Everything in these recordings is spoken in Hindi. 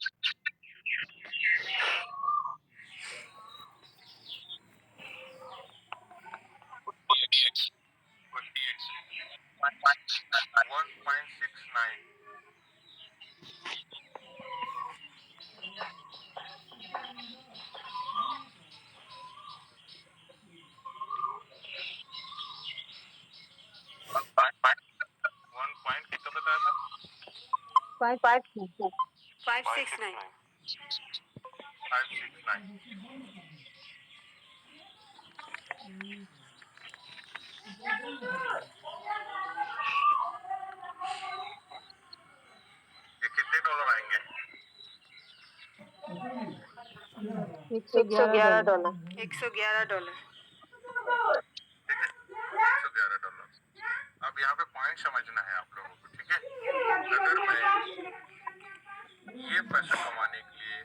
1.69. वन पॉइंट कितना बताया था? 569. 569. 569. ये कितने डॉलर आएंगे? $111. $111. ठीक है, $111। अब यहाँ पे पॉइंट समझना है आप लोगों को, ठीक है? अगर मैं ये पैसा कमाने के लिए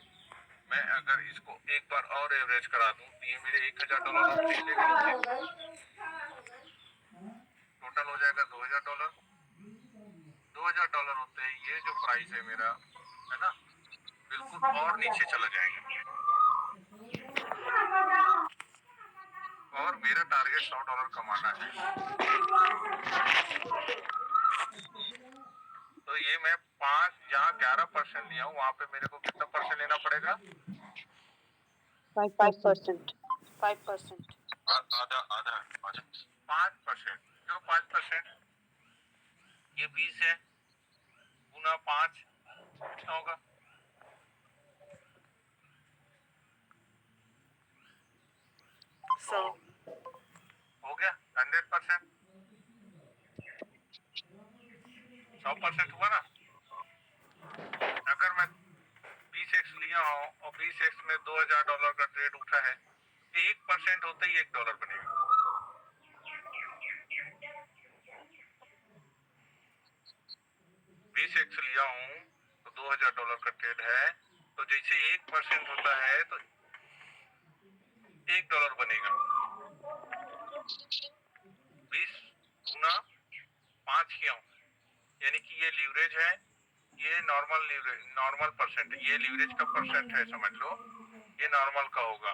मैं अगर इसको एक बार और एवरेज करा दूं तो ये मेरे $1000 और ले लेगा, टोटल हो जाएगा $2000। $2000 होते हैं ये जो प्राइस है मेरा, है ना, बिल्कुल और नीचे चला जाएगा और मेरा टारगेट $100 कमाना है। तो ये मैं 5 जहाँ 11% लिया हूँ वहां पे मेरे को कितना परसेंट लेना पड़ेगा? 5%. 5%. आधा आधा आधा 5%। क्यों 5%? ये 20 है, गुना 5 कितना होगा? 100. हो गया 100%। 100% हुआ ना? अगर मैं 20x लिया हूँ और 20x में $2000 का ट्रेड उठा है, 1% होते ही $1 बनेगा। 20x लिया हूँ तो $2000 का ट्रेड है, तो जैसे 1% होता है तो $1 बनेगा। 20 गुना 5 किया हूँ, यानी कि ये लीवरेज है, ये नॉर्मल परसेंट, ये लीवरेज का परसेंट है, समझ लो ये नॉर्मल का होगा।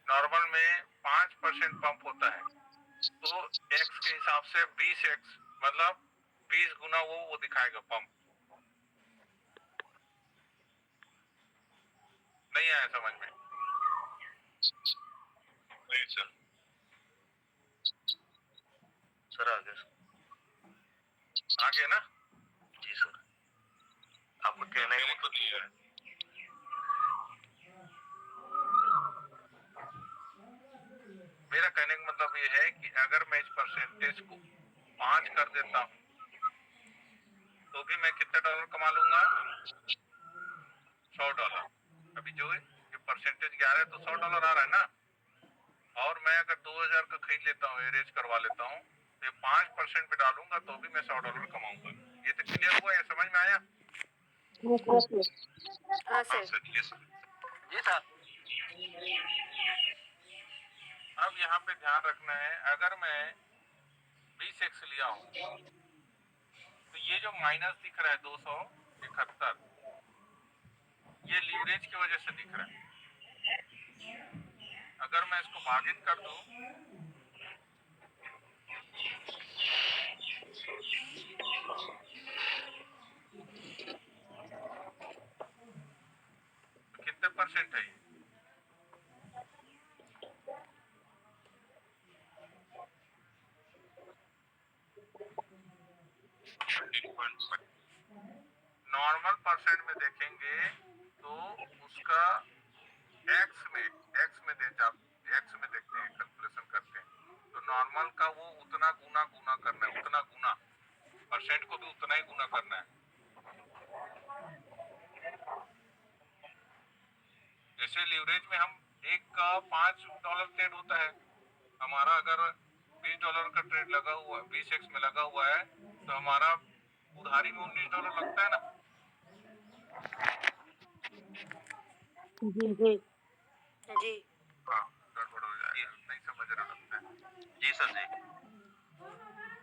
नॉर्मल में 5% पंप होता है, तो x के हिसाब से 20x मतलब 20 गुना वो दिखाएगा पंप। नहीं आया समझ में? नहीं सर। सर आ गया ना? जी सर। आपको कहने का मतलब ये है, मेरा कहने का मतलब ये है कि अगर मैं इस परसेंटेज को 5 कर देता हूँ तो भी मैं कितना डॉलर कमा लूंगा? $100। अभी जो ये परसेंटेज 11 है तो $100 आ रहा है ना, और मैं अगर 2000 का खरीद लेता हूँ, एवरेज करवा लेता हूँ, तो 5% पे डालूंगा तो भी मैं $100 कमाऊंगा। ये तो क्लियर हुआ, ये समझ में आया? हाँ सर. जी सर। अब यहाँ पे ध्यान रखना है, अगर मैं 20x लिया हूँ तो ये जो माइनस दिख रहा है 271, ये लीवरेज की वजह से दिख रहा है। अगर मैं इसको भागित कर दूं तो कितने परसेंट है ये? नॉर्मल परसेंट में देखेंगे तो उसका एक्स में देखते हैं, कैलकुलेशन करते हैं, तो नॉर्मल का वो उतना गुना करना है, उतना गुना परसेंट को भी उतना ही गुना करना है। जैसे लीवरेज में हम एक का $5 ट्रेड होता है, हमारा अगर $20 का ट्रेड लगा हुआ 20x में लगा हुआ है तो हमारा उधारी में $19 लगता है ना? जी. हाँ, गड़बड़ हो जाएगा, नहीं समझ रहा लगता है। जी सर जी।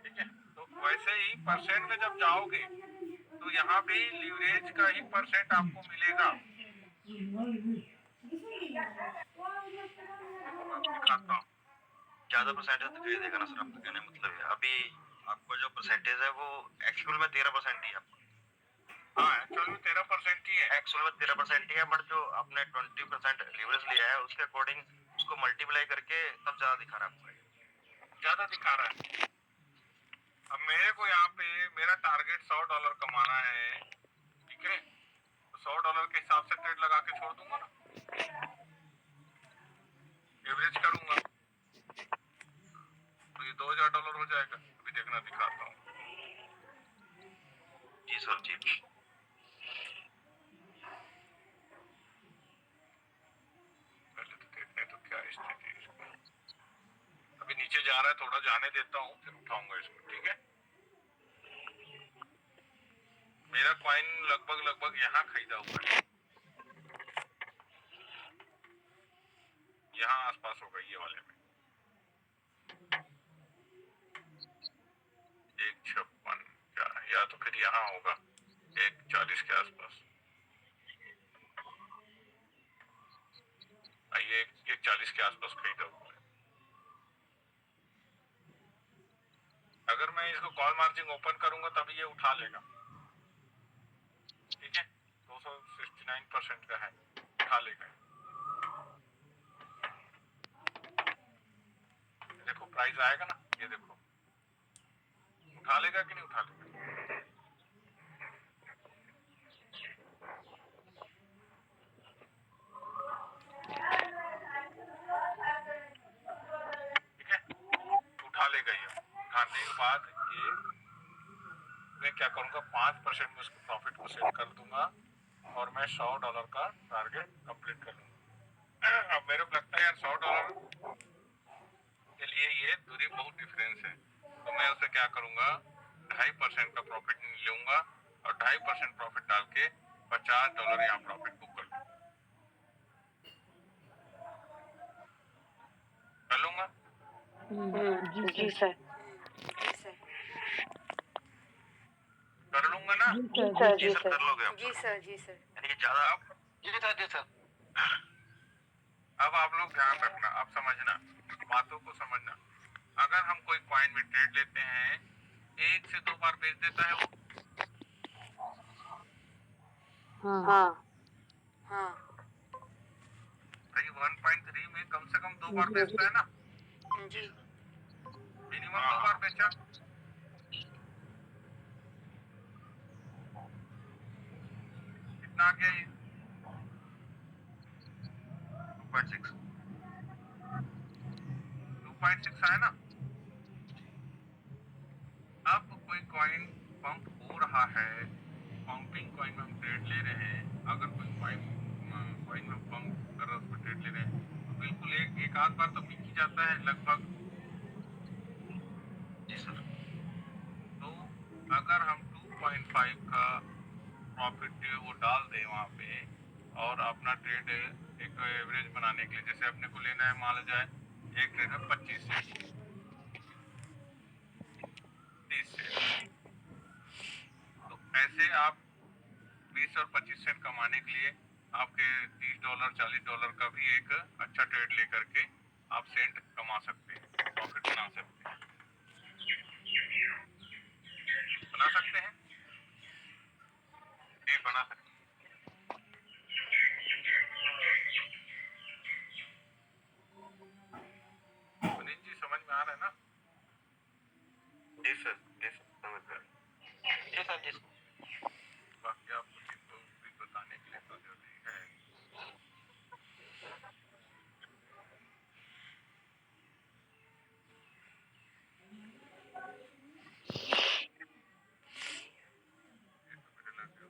ठीक है, तो वैसे ही परसेंट में जब जाओगे तो यहाँ पे लीवरेज का ही परसेंट आपको मिलेगा। देखो मैं आपको दिखाता हूँ। ज्यादा परसेंटेज तो दे देगा ना सर, आपका कहने का मतलब है अभी आपका जो परसेंटेज है वो एक्चुअल में 13% ही है आपका। हाँ, एक्चुअल में 13% ही है। एक्चुअल में 13% ही है, बट जो आपने 20% लीवरेज लिया है उसके अकॉर्डिंग उसको मल्टीप्लाई करके तब ज्यादा दिखा रहा है आपको, ज्यादा दिखा रहा है। अब मेरे को यहाँ पे मेरा टारगेट $100 कमाना है, ठीक है, तो $100 के हिसाब से ट्रेड लगा के छोड़ दूंगा ना, एवरेज करूंगा तो ये $2000 हो जाएगा। अभी देखना दिखाता हूँ। जी सर जी। पहले तो देखने तो क्या स्थिति है इसकी। अभी नीचे जा रहा है, थोड़ा जाने देता हूँ फिर उठाऊंगा इसको, ठीक है। मेरा कॉइन लगभग यहाँ खरीदा हुआ है, यहाँ आसपास होगा ये वाले में 156 या तो फिर यहाँ होगा 140 के आसपास। ये 140 के आसपास खरीदा हुआ है। अगर मैं इसको कॉल मार्जिन ओपन करूंगा तभी ये उठा लेगा, ठीक है। 269% का है, उठा लेगा। देखो प्राइस आएगा ना, ये देखो उठा लेगा कि नहीं उठा लेगा। ठीक है, उठा लेगा ये। उठाने के बाद ये मैं क्या करूंगा, 5% में उसको प्रॉफिट को सेट कर दूंगा और मैं $100 का टारगेट कंप्लीट कर लूंगा। अब मेरे को लगता है यार $100 के लिए ये दूरी बहुत डिफरेंस है, तो मैं उसे क्या करूंगा, 2.5% का प्रॉफिट लूंगा और 2.5% प्रॉफिट डाल के $50 यहाँ प्रॉफिट बुक कर लूंगा। जी सर। जी सर। कर लूंगा ना। जी सर। जी सर कर लोगे आप? जी सर। जी सर। यानी कि ज्यादा जी सर जी सर। अब आप लोग ध्यान रखना, आप समझना, बातों को समझना। अगर हम कोई कॉइन में ट्रेड लेते हैं, 1 से 2 बार बेच देता है वो। हाँ। हाँ। भाई 1.3 में कम से कम 2 बार बेचता है ना, जी। मिनिमम 2 बार बेचा। कितना आ गया ये? 2.6 आया ना। अब कोई कॉइन पंप हो रहा है, पंपिंग कॉइन में हम ट्रेड ले रहे हैं, अगर कोई कॉइन में पंप कर रहा है उसमें ट्रेड ले रहे हैं, तो बिल्कुल एक आध बार तो बिक ही जाता है लगभग। जी सर। तो अगर हम 2.5 का प्रॉफिट जो है वो डाल दें वहाँ पे और अपना ट्रेड एक एवरेज बनाने के लिए, जैसे अपने को लेना है, मान लो जाए एक ट्रेड में 25 सेंट, 30 सेंट, तो ऐसे आप 20 और 25 सेंट कमाने के लिए आपके $30 $40 का भी एक अच्छा ट्रेड लेकर के आप सेंट कमा सकते हैं, प्रॉफिट बना सकते हैं, बना सकते हैं जी, बना सकते हैं। पुनीत जी समझ में आ रहा है ना? जी सर समझ गया। जी सर जी सर। बाकी आपको चीज को भी बताने के लिए तो जरूरी है। ये तो मेरे लग गया।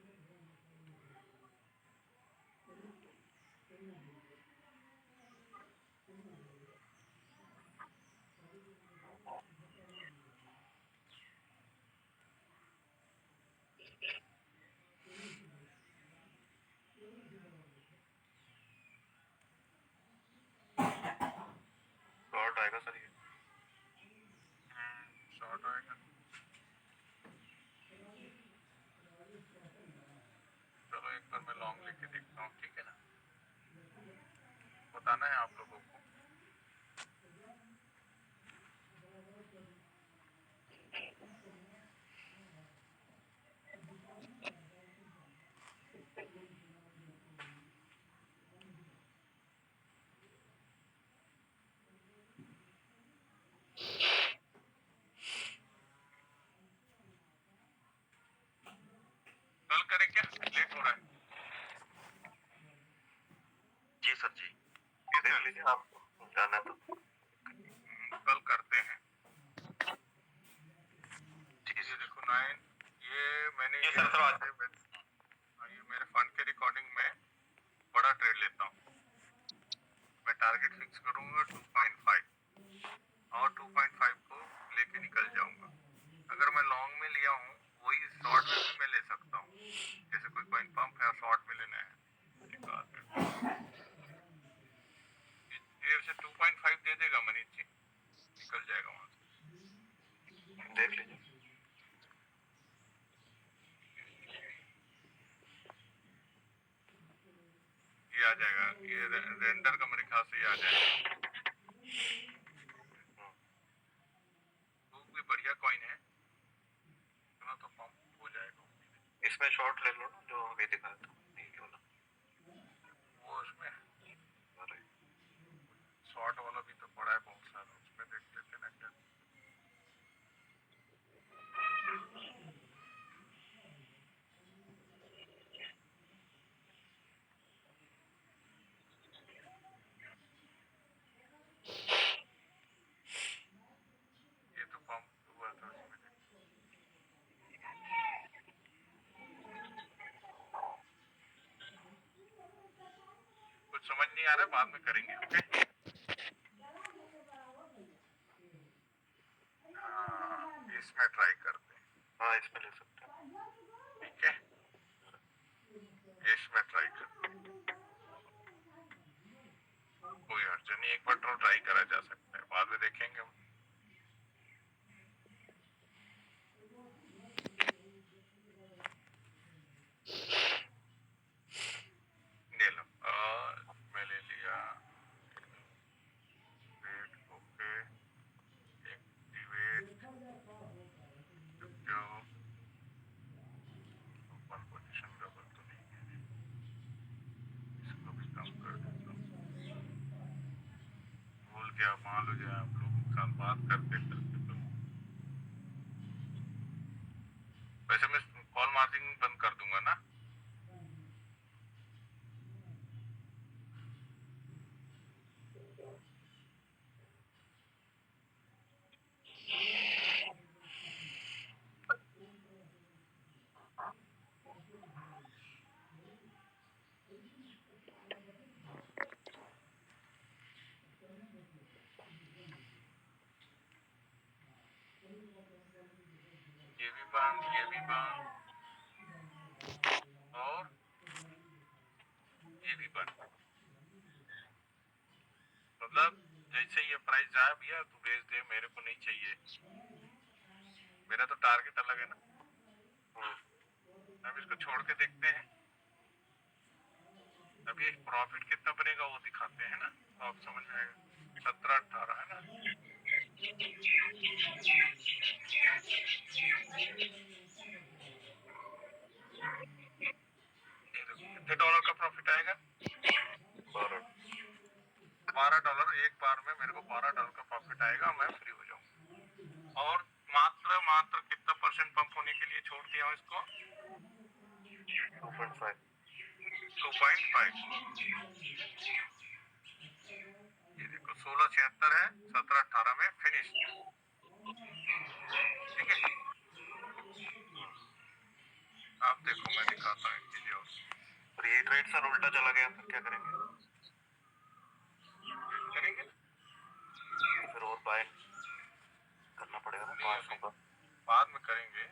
शॉर्ट आएगा सर ये। शॉर्ट आएगा। पंप है, शॉर्ट में लेना है। ये उसे 2.5 दे देगा मनीष जी, निकल जाएगा वहां से। देख लीजिए। ये आ जाएगा, ये रेंडर का मेरे ख्याल से ये आ जाएगा। वो भी बढ़िया कॉइन है, इतना तो पंप हो जाएगा। इसमें शॉर्ट ले लो ना, जो अभी दिखाया था नीले वाला, वो उसमें शॉर्ट वाला भी तो पड़ा है बहुत सारा, उसमें देख लेते ना क्या। ये तो पंप हुआ था उसमें। कुछ समझ नहीं आ रहा, बाद में करेंगे, ओके। हाँ, इसमें ट्राई करते हैं। हाँ इसमें ले सकते हैं, ठीक है, इसमें ट्राई करते हैं, कोई अड़चन नहीं, एक बार ट्राई करा जा सकता है, बाद में देखेंगे हम। ले लो, मैं ले लिया, वेट, ओके, एक्टिवेट, जो ओपन पोजीशन डबल तो नहीं है, इसको भी कम कर देता हूँ। भूल गया, मान लो जाए आप लोग साथ बात करते करते तो। वैसे मैं कॉल मार्जिन बंद कर दूंगा ना। ये भी बंद, ये भी बंद, और ये भी बंद। मतलब जैसे ये प्राइस जाए भैया तू बेच दे, मेरे को नहीं चाहिए, मेरा तो टारगेट अलग है ना। अब इसको छोड़ के देखते हैं, अभी प्रॉफिट कितना बनेगा वो दिखाते हैं ना, तो आप समझ में आएगा। 17-18 है ना। कितने डॉलर का प्रॉफिट आएगा? $12। एक बार में मेरे को $12 का प्रॉफिट आएगा, मैं फ्री हो जाऊंगा। और मात्र मात्र कितना परसेंट पंप होने के लिए छोड़ दिया हूँ इसको? 2.5। ये देखो 1676 है, 17-18 में फिनिश। ठीक है, आप देखो मैं दिखाता हूँ एक चीज और ये ट्रेड सर उल्टा चला गया फिर क्या करेंगे? करेंगे फिर और बाय करना पड़ेगा ना 500 का। बाद में करेंगे,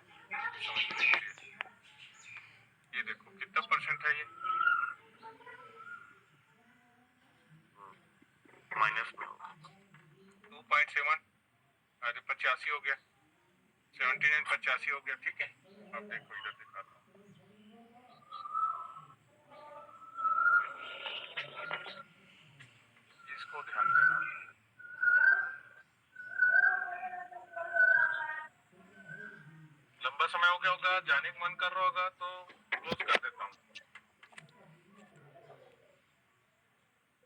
समझने के लिए। ये देखो कितना परसेंट है ये, माइनस में 2.7, अरे 85 हो गया, 79 85 हो गया। ठीक है, अब देखो इधर दिखाता हूँ, इसको ध्यान देना। लंबा समय हो गया होगा, जाने का मन कर रहा होगा तो क्लोज कर देता हूँ।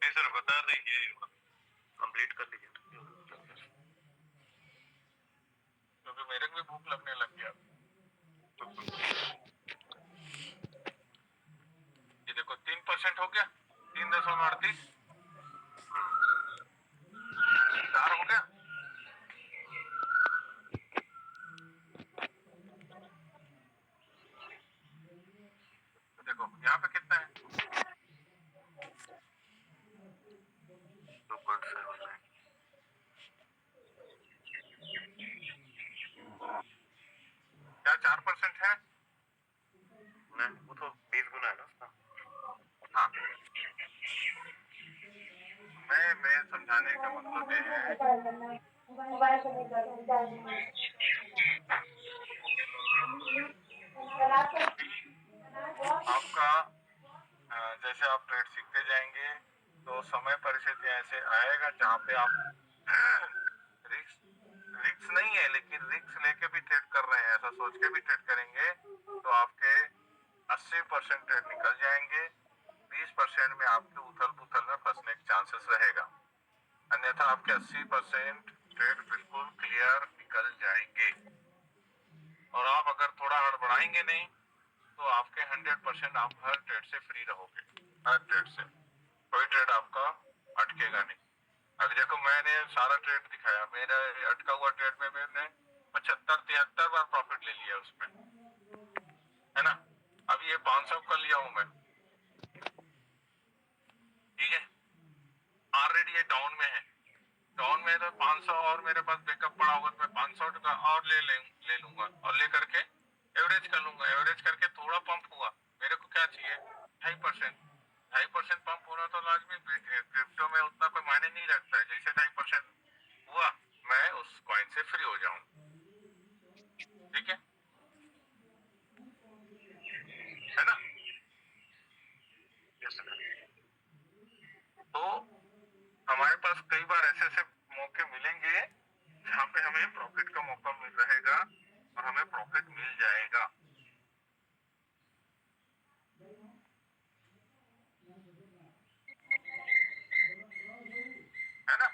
नहीं सर बता दीजिए, कंप्लीट कर लीजिए क्योंकि मेरे को भी भूख लगने लग गया। ये देखो 3% हो गया, 3.38, 4 हो गया। देखो यहाँ पे कितना है, 2.7 क्या 4% है? नहीं, वो तो 20 गुना है आपका जैसे आप ट्रेड सीखते जाएंगे तो समय परिस्थिति ऐसे आएगा जहाँ पे आप रिक्स रिक्स नहीं है लेकिन रिक्स लेके भी ट्रेड कर रहे हैं, ऐसा सोच के भी ट्रेड करेंगे तो आपके 80% ट्रेड निकल जाएंगे, 20% में आपके उथल पुथल में फंसने के चांसेस रहेगा। अन्यथा आपके 80% ट्रेड बिल्कुल क्लियर निकल जाएंगे। और आप अगर थोड़ा हड़बड़ाएंगे नहीं तो आपके 100% आप हर ट्रेड से फ्री रहोगे, हर ट्रेड से कोई ट्रेड आपका अटकेगा नहीं। अगर देखो मैंने सारा ट्रेड दिखाया, मेरा अटका हुआ ट्रेड में मैंने 75-73 बार प्रॉफिट ले लिया उसमें, है ना। अभी ये 500 कर लिया हूं मैं, ठीक है। ऑलरेडी ये डाउन में है, डाउन में है तो 500 और मेरे पास बैकअप पड़ा होगा तो मैं 500 का और ले लूंगा और ले करके एवरेज कर लूंगा। एवरेज करके थोड़ा पंप हुआ, मेरे को क्या चाहिए 2.5%, 2.5% पंप होना तो लाजमी। क्रिप्टो में उतना कोई मायने नहीं रखता है, जैसे 2.5% हुआ मैं उस कॉइन से फ्री हो जाऊं, ठीक है ना। तो हमारे पास कई बार ऐसे ऐसे मौके मिलेंगे जहाँ पे हमें प्रॉफिट का मौका मिल रहेगा और हमें प्रॉफिट मिल जाएगा, है ना।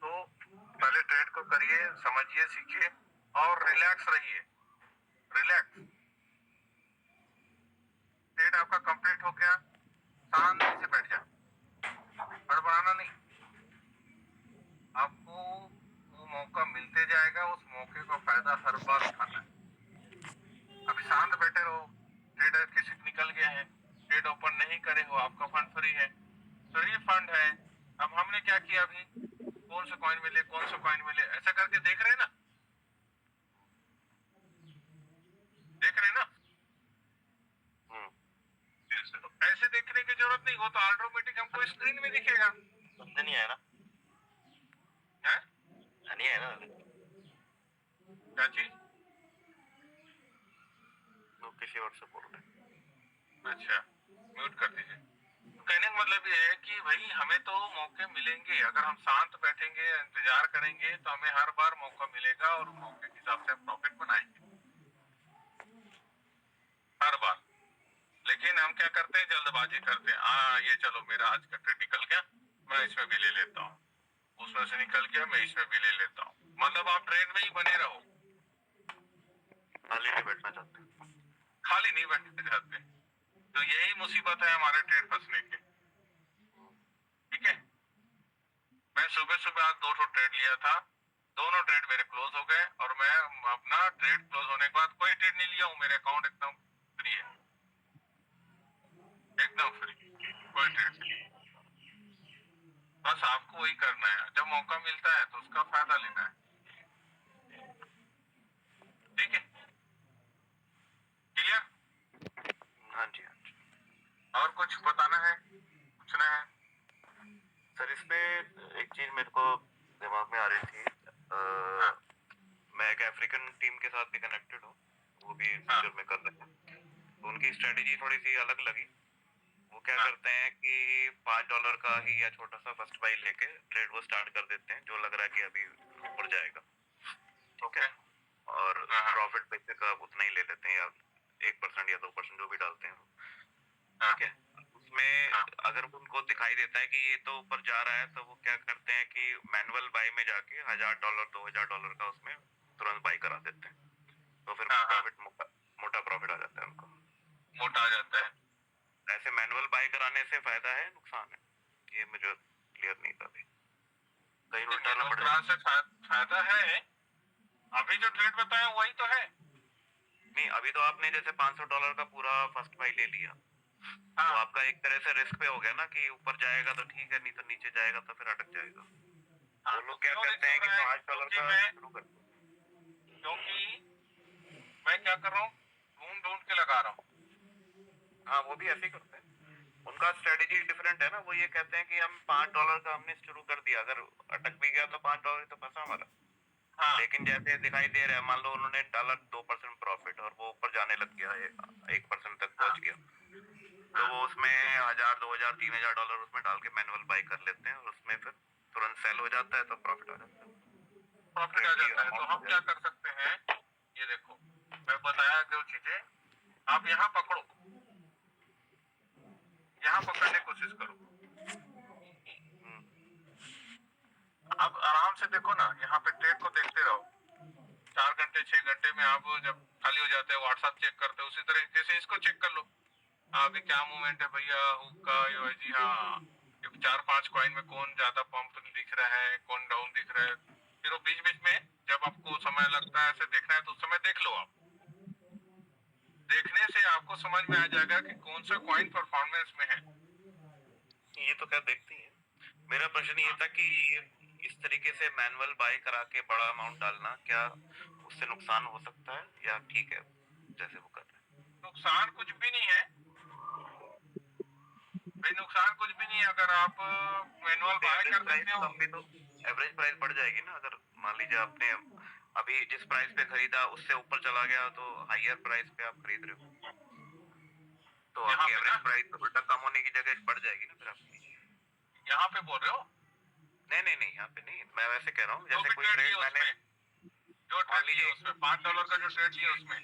तो पहले ट्रेड को करिए, समझिए, सीखिए और रिलैक्स रहिए। रिलैक्स, ट्रेड आपका कंप्लीट हो गया, शांति से बैठ जा, हड़बड़ाना नहीं। आपको वो मौका मिलते जाएगा, उस मौके का फायदा हर बार उठाना है। अभी शांत बैठे रहो, ट्रेडर किसी निकल गए हैं, ट्रेड ओपन नहीं करे हो, आपका फंड फ्री है, फ्री फंड है। अब हमने क्या किया, अभी कौन सा कॉइन मिले, कौन सा कॉइन मिले, ऐसा करके देख रहे हैं ना, देख रहे हैं ना। तो ऐसे देखने की जरूरत नहीं, वो तो ऑटोमेटिक हमको स्क्रीन में दिखेगा। समझ नहीं आया ना, है नहीं है ना, क्या चीज। लोग किसी और से बोल रहे हैं। अच्छा, म्यूट कर दीजिए। तो कहने का मतलब ये है कि भाई हमें तो मौके मिलेंगे, अगर हम शांत बैठेंगे, इंतजार करेंगे तो हमें हर बार मौका मिलेगा और मौके के हिसाब से हम प्रॉफिट बनाएंगे हर बार। लेकिन हम क्या करते हैं, जल्दबाजी करते हैं, हाँ ये चलो मेरा आज का ट्रेड निकल गया, मैं इसमें भी ले लेता हूँ, उसमें से निकल गया मैं इसमें भी ले लेता हूँ। मतलब आप ट्रेड में ही बने रहो, खाली नहीं बैठना चाहते। खाली नहीं बैठना चाहते। तो यही मुसीबत है हमारे ट्रेड फंसने की, ठीक है। मैं सुबह सुबह आज 2 ट्रेड लिया था, दोनों ट्रेड मेरे क्लोज हो गए और मैं अपना ट्रेड क्लोज होने के बाद कोई ट्रेड नहीं लिया हूँ, मेरे अकाउंट एकदम फ्री है, एकदम फ्री, कोई ट्रेड नहीं। बस आपको वही करना है, जब मौका मिलता है तो उसका फायदा लेना है, ठीक है। क्लियर। हाँ जी, हाँ जी। और कुछ बताना है, पूछना है। सर इसमें एक चीज मेरे को दिमाग में आ रही थी, मैं एक अफ्रीकन टीम के साथ भी कनेक्टेड हूँ, वो भी फ्यूचर में कर रहे हैं, तो उनकी स्ट्रेटेजी थोड़ी सी अलग लगी। वो क्या करते हैं कि $5 का ही या छोटा सा फर्स्ट बाई लेके ट्रेड वो स्टार्ट कर देते हैं, जो लग रहा है कि अभी ऊपर जाएगा, ठीक है, और प्रॉफिट पैसे का उतना ही ले लेते हैं, या 1% या 2% जो भी डालते हैं, ठीक है। उसमें अगर उनको दिखाई देता है कि ये तो ऊपर जा रहा है, तो वो क्या करते हैं कि मैनुअल बाई में जाके $1000 $2000 का उसमें तुरंत बाई करा देते हैं, तो फिर प्रॉफिट मोटा प्रॉफिट आ जाता है उनको, मोटा आ जाता है। ऐसे मैनुअल बाय कराने से फायदा है नुकसान है, ये मुझे क्लियर नहीं था अभी, कहीं उल्टा ना पड़ जाए। से फायदा है, अभी जो ट्रेड बताया वही तो है। नहीं, अभी तो आपने जैसे $500 का पूरा फर्स्ट बाय ले लिया, तो आपका एक तरह से रिस्क पे हो गया ना, कि ऊपर जाएगा तो ठीक है, नहीं तो नीचे जाएगा तो फिर अटक जाएगा। वो लोग क्या करते हैं कि $5 का शुरू करते हैं, क्योंकि मैं क्या कर रहा हूँ, ढूंढ ढूंढ के लगा रहा हूँ। हाँ वो भी ऐसे ही करते हैं, उनका स्ट्रेटेजी डिफरेंट है ना, वो ये कहते हैं कि हम $5 का हमने शुरू कर दिया, अगर अटक भी गया तो $5 तो फंसा हमारा। हाँ लेकिन जैसे दिखाई दे रहा है, मान लो उन्होंने डाला 2% प्रॉफिट और वो ऊपर जाने लग गया, 1% तक पहुंच गया, तो वो उसमें 1000, 2000, $3000 उसमें डाल के मैनुअल बाय कर लेते हैं और उसमें फिर तुरंत सेल हो जाता है तो प्रॉफिट आ जाता है। प्रॉफिट आ जाता है। तो हम क्या कर सकते हैं, ये देखो मैं बताया जो चीजें, आप यहाँ पकड़ो, यहाँ पकड़ने की कोशिश करो। आप आराम से देखो ना, यहाँ पे ट्रेड को देखते रहो। 4 घंटे 6 घंटे में आप जब खाली हो जाते हैं व्हाट्सएप चेक करते हो, उसी तरीके से इसको चेक कर लो। अभी क्या मूवमेंट है भैया, हुक्का यूआईजी, हाँ 4-5 कॉइन में कौन ज्यादा पंप दिख रहा है, कौन डाउन दिख रहा है। फिर वो बीच बीच में जब आपको समय लगता है ऐसे देखना है तो उस समय देख लो। आप देखने से आपको समझ में आ जाएगा कि कौन सा कॉइन परफॉर्मेंस में है। ये तो क्या देखती है। मेरा प्रश्न ये था कि ये इस तरीके से मैनुअल बाय करा के बड़ा अमाउंट डालना, क्या उससे नुकसान हो सकता है या ठीक है जैसे वो कर रहे हैं? नुकसान कुछ भी नहीं है भाई, नुकसान कुछ भी नहीं है। अगर आप मैनुअल बाय कर देते हो, कम भी तो एवरेज प्राइस बढ़ जाएगी ना। अगर मान लीजिए आपने अभी जिस प्राइस पे खरीदा उससे ऊपर चला गया तो हायर प्राइस पे आप खरीद रहे हो, तो आपकी एवरेज प्राइस उल्टा कम होने की जगह बढ़ जाएगी ना फिर आपकी। यहाँ पे बोल रहे हो? नहीं नहीं नहीं, यहाँ पे नहीं, मैं वैसे कह रहा हूँ जो जैसे भी कोई ट्रेड ट्रेड लिया मैंने जो मान ट्रेड लिया उसमें $5 का जो ट्रेड लिया उसमें,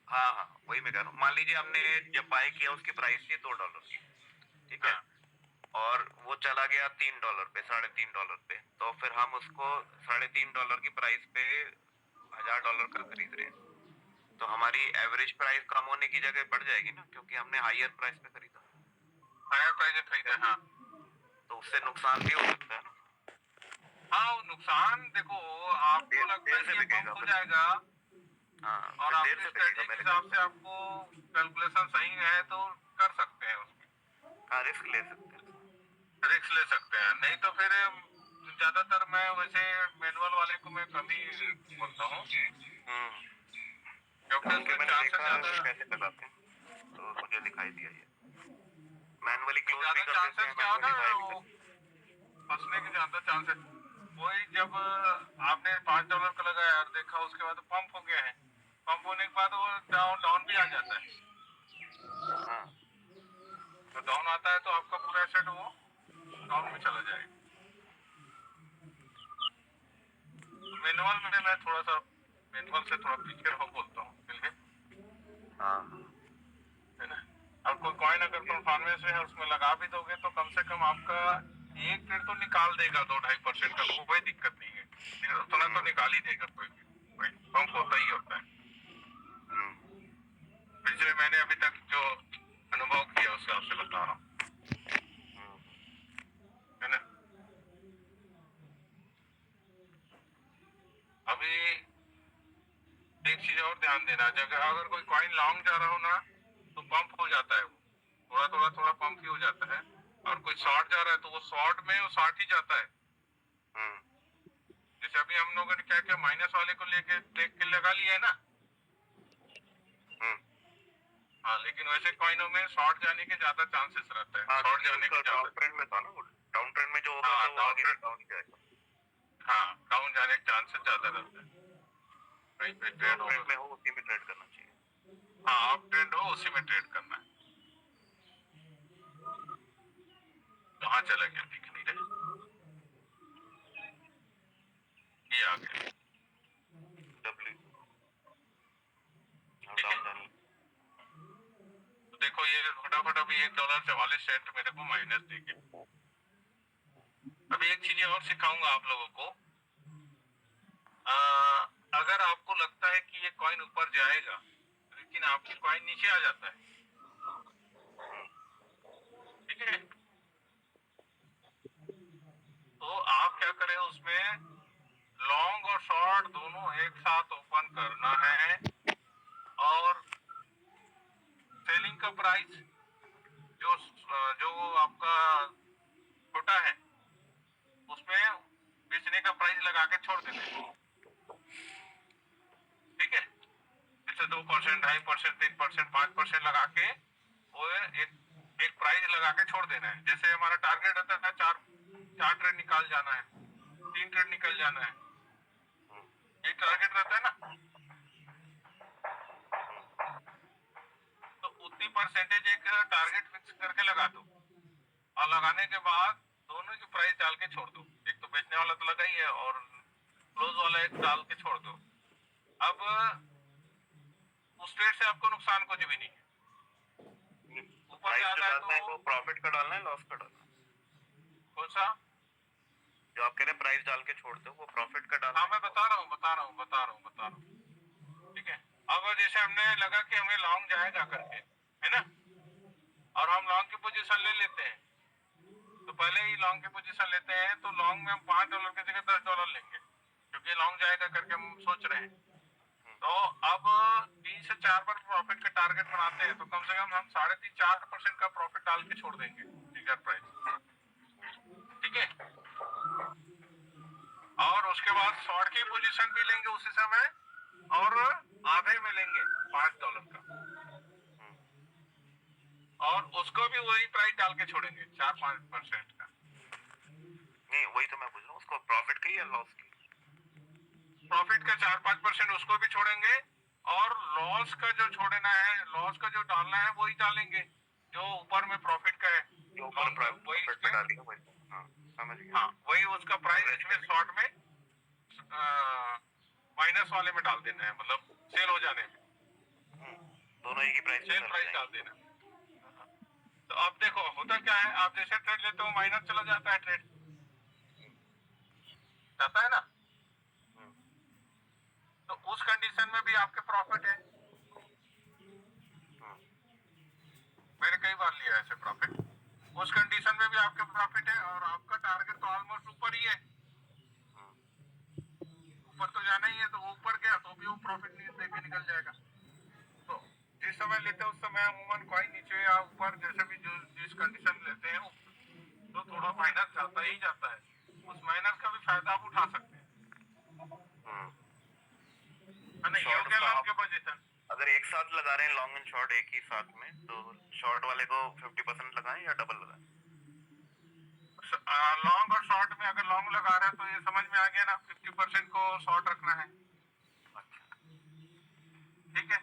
हाँ हाँ वही मैं कह रहा हूँ, मान लीजिए हमने जब बाय किया उसकी प्राइस थी $2 की, ठीक है, और वो चला गया $3 पे, $3.5 पे, तो फिर हम उसको $3.5 की प्राइस पे $1000 का खरीद रहे हैं, तो हमारी एवरेज प्राइस कम होने की जगह बढ़ जाएगी ना, क्योंकि हमने हायर प्राइस पे खरीदा। हायर प्राइस खरीदा, हाँ। तो उससे नुकसान भी हो सकता है ना। हाँ वो नुकसान देखो, आपको लगता है कि ये पंप हो जाएगा हाँ, और फिर देर आपकी से स्ट्रेटेजी बिकेगा के मेरे हिसाब ख्याल से आपको कैलकुलेशन सही है तो कर सकते हैं उसमें, हाँ, रिस्क ले सकते हैं। रिस्क ले सकते हैं। नहीं तो फिर ज्यादातर मैं वैसे मैनुअल वाले को मैं कम ही बोलता हूँ, क्योंकि क्योंकि उसमें मैंने चांसेस देखा है ज्यादा, वो कैसे लगाते हैं, तो मुझे दिखाई दिया ये मैनुअली क्लोज भी ज्यादा कर देते हैं, चांसेस क्या होगा मैनुअली बाय भी वो करते फंसने के ज्यादा चांसेस। वही जब आपने $5 का लगाया और देखा उसके बाद पंप हो गया है, पंप होने के बाद वो डाउन डाउन भी आ जाता है। हैं। हाँ तो डाउन आता है तो आपका पूरा एसेट वो डाउन में चला जाएगा। तो मैनुअल में मैं थोड़ा सा मैनुअल से थोड़ा पीछे हो बोलता हूँ इसलिए, हाँ है ना। और कोई कॉइन अगर परफॉर्मेंस में है उसमें लगा भी दोगे तो कम से कम आपका एक ट्रेड तो निकाल देगा, 2-2.5% का, कोई दिक्कत नहीं है, उतना तो निकाल ही देगा कोई भी। भाई पंप होता ही होता है। पिछले मैंने अभी तक जो अनुभव किया उससे आपसे बता रहा हूँ, है ना। अभी एक चीज और ध्यान देना, जगह अगर कोई कॉइन लॉन्ग जा रहा हो ना तो पंप हो जाता है, वो थोड़ा पंप ही हो जाता है। और कोई शॉर्ट जा रहा है तो वो शॉर्ट में वो शॉर्ट ही जाता है। जैसे अभी हम लोगों ने क्या किया, माइनस वाले को लेके देख के लगा लिया है ना। हाँ लेकिन वैसे कॉइनों में शॉर्ट जाने के ज्यादा चांसेस रहता है, शॉर्ट जाने के डाउन ट्रेंड में था ना, वो डाउन ट्रेंड में जो होगा हाँ तो वो आगे डाउन जाएगा। हाँ डाउन जाने के चांसेस ज्यादा रहते हैं। कहीं पे ट्रेड हो, ट्रेंड में हो उसी में ट्रेड करना चाहिए। हाँ अप ट्रेंड हो उसी में ट्रेड करना है। कहाँ चला गया दिख नहीं रहा, ये आ गया डब्ल्यू ठीक है। डाउन जानी। तो देखो ये फटाफट अभी $1.44 मेरे को माइनस दे गया। अभी एक चीज और सिखाऊंगा आप लोगों को। अगर आपको लगता है कि ये कॉइन ऊपर जाएगा लेकिन आपकी कॉइन नीचे आ जाता है, ठीक है, तो आप क्या करें, उसमें लॉन्ग और शॉर्ट दोनों एक साथ ओपन करना है और सेलिंग का प्राइस जो जो आपका छोटा है उसमें बेचने का प्राइस लगा के छोड़ देना है, ठीक है। जैसे 2%, 2.5%, 3%, 5% लगा के वो एक एक प्राइस लगा के छोड़ देना है। जैसे हमारा टारगेट रहता है चार ट्रेड निकाल जाना है, 3 ट्रेड निकल जाना है, ये टारगेट रहता है ना। तो उतनी परसेंटेज एक टारगेट फिक्स करके लगा दो, और लगाने के बाद दोनों की प्राइस डाल के छोड़ दो। एक तो बेचने वाला तो लगा ही है, और क्लोज वाला एक डाल के छोड़ दो। अब उस ट्रेड से आपको नुकसान कुछ भी नहीं है। ऊपर प्राइस जो जाता है डालना है तो वो प्रॉफिट का डालना है, लॉस का डालना है? कौन सा? जो आप कह रहे हैं प्राइस डाल के छोड़ दो, वो प्रॉफिट का डालना हाँ, है? मैं बता रहा हूँ। ठीक है। अब जैसे हमने लगा कि हमें लॉन्ग जाएगा करके, है ना, और हम लॉन्ग की पोजीशन ले लेते हैं, तो पहले ही लॉन्ग की पोजीशन लेते हैं, तो लॉन्ग में हम $5 की जगह $10 लेंगे, क्योंकि लॉन्ग जाएगा करके हम सोच रहे हैं। तो अब 3 से 4 बार प्रॉफिट का टारगेट बनाते हैं, तो कम से कम हम 3.5-4% का प्रॉफिट डाल के छोड़ देंगे फिगर प्राइस। ठीक है। और उसके बाद शॉर्ट की पोजीशन भी लेंगे उसी समय, और आधे में लेंगे $5 का, और उसको भी वही प्राइस डाल के छोड़ेंगे 4-5% का। नहीं, वही तो मैं पूछ रहा हूँ, उसको प्रॉफिट की या लॉस की? प्रॉफिट का 4-5% उसको भी छोड़ेंगे, और लॉस का जो छोड़ना है, लॉस का जो डालना है वही डालेंगे जो ऊपर में प्रॉफिट का है। जो ऊपर वही प्रॉफिट पे डालेंगे वही। हाँ, समझ गया। हाँ, वही उसका प्राइस इसमें शॉर्ट में माइनस वाले में डाल देना है, मतलब सेल हो जाने में दोनों एक ही प्राइस पे सेल चल प्राइस डाल जाएंगे। देना। तो अब देखो होता क्या है, आप जैसे ट्रेड लेते हो माइनस चला जाता है, ट्रेड जाता है ना, तो उस कंडीशन में भी आपके प्रॉफिट है। मैंने कई बार लिया ऐसे प्रॉफिट, उस कंडीशन में भी आपके प्रॉफिट है, और आपका टारगेट तो ऑलमोस्ट ऊपर ही है, ऊपर तो जाना ही है, तो वो ऊपर गया तो भी वो प्रॉफिट नहीं देके निकल जाएगा। तो जिस समय लेते हैं उस समय अमूमन कॉइन नीचे या ऊपर जैसे भी जो जिस कंडीशन लेते हैं, तो थोड़ा माइनस जाता ही जाता है, उस माइनस का भी फायदा आप उठा सकते हैं। है ना, ये हो गया लॉन्ग के पोजीशन। अगर एक साथ लगा रहे हैं लॉन्ग एंड शॉर्ट एक ही साथ में, तो शॉर्ट वाले को 50% लगाएं या डबल लगाएं? लॉन्ग और शॉर्ट में अगर लॉन्ग लगा रहे हैं तो ये समझ में आ गया ना, 50% को शॉर्ट रखना है। ठीक है।